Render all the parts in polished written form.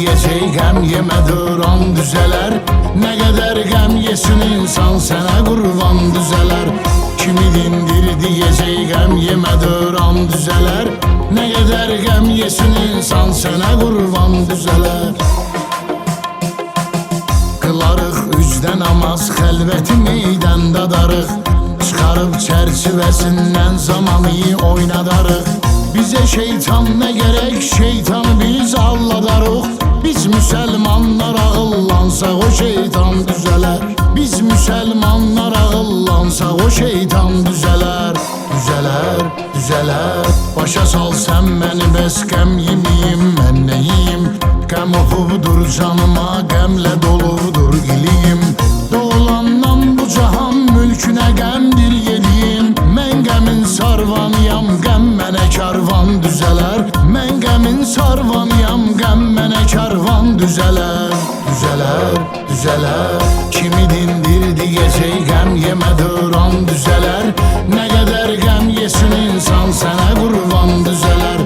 diyecek gəm yemə duran düzələr. Nə qədər qəm yesin insan sənə qurban düzələr. Kimi dindir diyecek gəm yemə duran düzələr. Nə qədər qəm yesin insan sənə qurban düzələr. Qılarıq üzdə namaz xəlvəti meydən dadarıq. Çıxarıb çərçivəsindən zamanı oynadarıq. Bizə şeytan nə gerek, şeytanı biz alladarıq. Biz müsəlmanlar ağıllansaq o şeytan düzələr. Biz müsəlmanlar ağıllansaq o şeytan düzələr. Düzələr, düzələr. Başa sal sən məni bəs qəm yeməyim, mən nəyim? Qəm oxudur canıma, qəmlə doludur iliyim. Doğulandan bu cahan mülkünə qəmdir yediyim. Mən qəmin sarvanıyam, qəm mənə karvan düzələr. Mən qəmin sarvanıyam, qəm mənə karvan düzələr. Düzələr, düzələr. Kimi dindir diyecek qəm yemə duran düzələr. Nə qədər qəm yesin insan sənə qurban düzələr.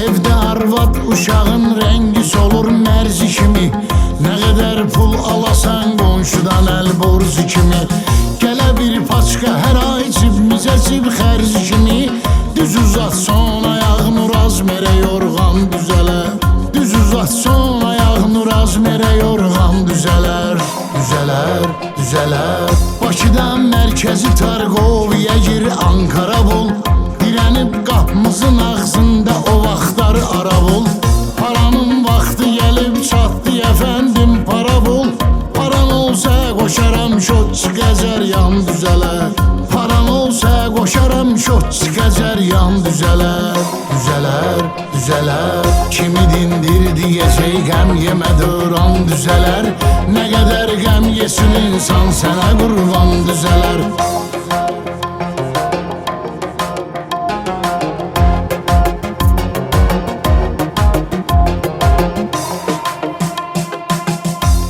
Evdə arvad uşağın rəngi solur mərzi kimi. Nə qədər pul alasan qonşudan əl borcu kimi. Gələ bir paçka hər ay cibimizə cib xərci kimi. Düz uzat son ayağın uraz merə yorğan düzələr. Düz uzat son ayağın uraz merə yorğan düzələr. Düzələr, düzələr. Bakıdan mərkəzi Targoviyə gir Ankara bul. Dirənib qapımızın ağzında o vaxtları ara bul. Paranın vaxtı gəlib çatdı əfəndim para bul. Paran olsa qoşaram şot çıxacaq yan düzələr. Paran olsa qoşaram şot çıxacaq yan düzələr. Düzələr, düzələr. Kimi dindir diyecek qəm yemə duran düzələr. Nə qədər qəm yesin insan sənə qurban düzələr.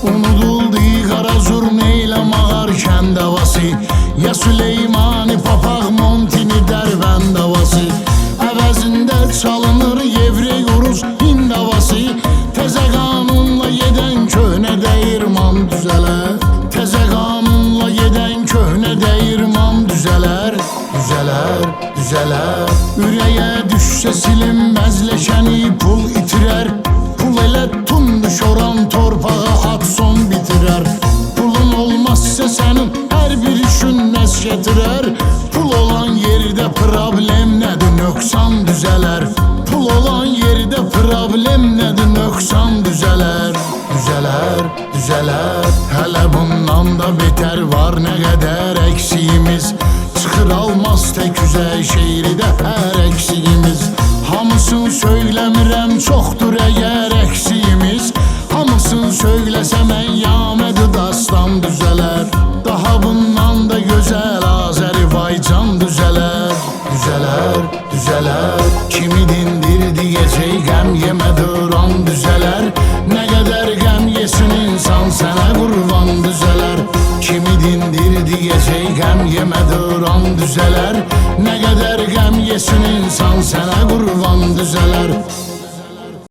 Unuduldu qara zurneylə mağar kənd havası. Ya Süleymani papaq Montini Dərbənd havası. Əvəzində çalınır yevrey uruz Hind havası. Təzə qanunla yedən köhnə dəyirman düzələr. Təzə qanunla yedən köhnə dəyirman düzələr. Düzələr, düzələr. Ürəyə düşsə silinməz leşəni pul itirər. Pul elə tundu şoran torpağa at son bitirər. Pulun olmazsa sənin hər bir işin nəs gətirər. Pul olan yerdə problem nədir, nöqsan düzələr. Pul olan yerdə problem nədir, nöqsan düzələr. Düzələr, düzələr. Hələ bundan da betər var nə qədər əksiyimiz. Çıxır almaz tək üzə şeiridə hər əksiyimiz. Hamısını söyləmirəm, çoxdur əgər əksiyimiz. Hamısını söyləsəm əyyamədi dastan düzələr. Daha bundan da gözəl Azərbaycan düzələr. Düzələr, düzələr. Kimi dindir diyecek qəm yemə duran düzələr. Nə qədər qəm yesin insan sənə qurban düzələr. Kimi dindir diyecek qəm yemə duran düzələr. Nə qədər qəm yesin insan sənə qurban düzələr.